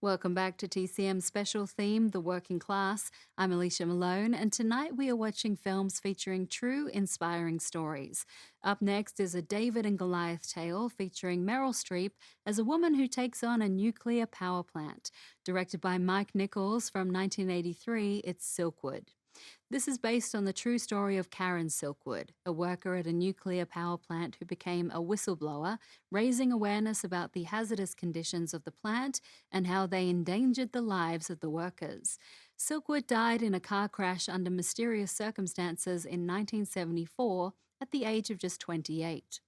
Welcome back to TCM's special theme, The Working Class. I'm Alicia Malone, and tonight we are watching films featuring true, inspiring stories. Up next is a David and Goliath tale featuring Meryl Streep as a woman who takes on a nuclear power plant. Directed by Mike Nichols from 1983, it's Silkwood. This is based on the true story of Karen Silkwood, a worker at a nuclear power plant who became a whistleblower, raising awareness about the hazardous conditions of the plant and how they endangered the lives of the workers. Silkwood died in a car crash under mysterious circumstances in 1974 at the age of just 28.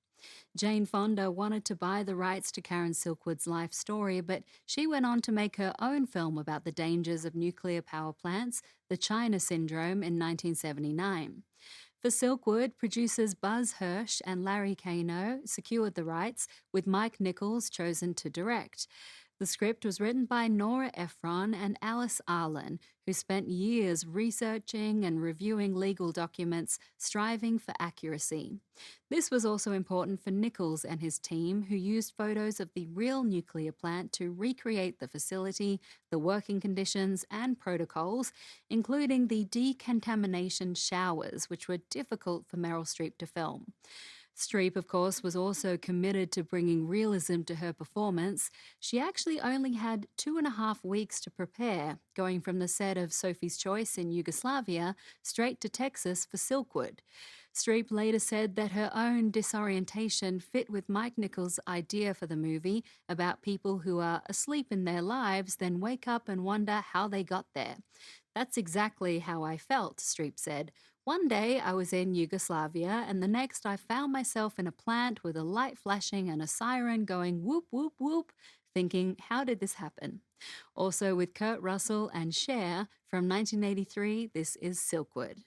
Jane Fonda wanted to buy the rights to Karen Silkwood's life story, but she went on to make her own film about the dangers of nuclear power plants, The China Syndrome, in 1979. For Silkwood, producers Buzz Hirsch and Larry Kano secured the rights, with Mike Nichols chosen to direct. The script was written by Nora Ephron and Alice Arlen, who spent years researching and reviewing legal documents, striving for accuracy. This was also important for Nichols and his team, who used photos of the real nuclear plant to recreate the facility, the working conditions, and protocols, including the decontamination showers, which were difficult for Meryl Streep to film. Streep, of course, was also committed to bringing realism to her performance. She actually only had 2.5 weeks to prepare, going from the set of Sophie's Choice in Yugoslavia straight to Texas for Silkwood. Streep later said that her own disorientation fit with Mike Nichols' idea for the movie about people who are asleep in their lives, then wake up and wonder how they got there. "That's exactly how I felt," Streep said. "One day I was in Yugoslavia, and the next I found myself in a plant with a light flashing and a siren going whoop, whoop, whoop, thinking, how did this happen?" Also with Kurt Russell and Cher from 1983, this is Silkwood.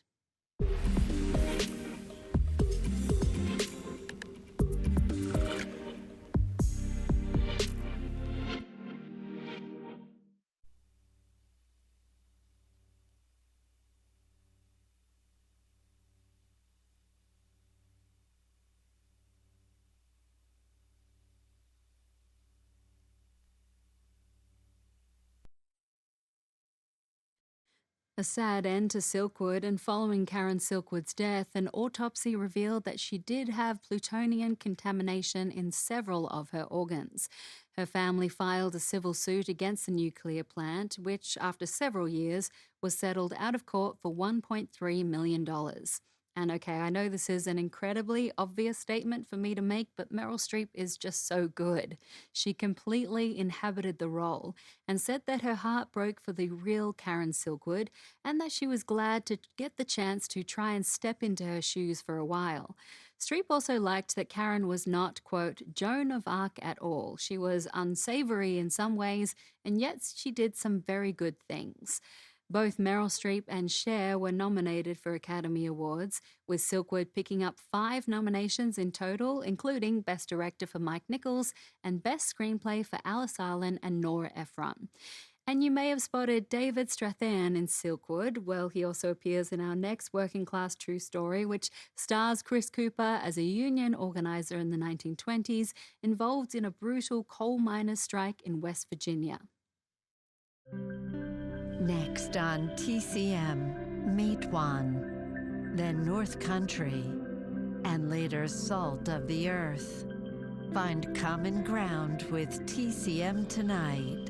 A sad end to Silkwood, and following Karen Silkwood's death, an autopsy revealed that she did have plutonium contamination in several of her organs. Her family filed a civil suit against the nuclear plant, which, after several years, was settled out of court for $1.3 million. And okay, I know this is an incredibly obvious statement for me to make, but Meryl Streep is just so good. She completely inhabited the role and said that her heart broke for the real Karen Silkwood and that she was glad to get the chance to try and step into her shoes for a while. Streep also liked that Karen was not, quote, Joan of Arc at all. She was unsavory in some ways, and yet she did some very good things. Both Meryl Streep and Cher were nominated for Academy Awards, with Silkwood picking up 5 nominations in total, including Best Director for Mike Nichols and Best Screenplay for Alice Arlen and Nora Ephron. And you may have spotted David Strathairn in Silkwood. Well, he also appears in our next Working Class True Story, which stars Chris Cooper as a union organizer in the 1920s, involved in a brutal coal miners' strike in West Virginia. Next on TCM, Meat One, then North Country, and later Salt of the Earth. Find common ground with TCM tonight.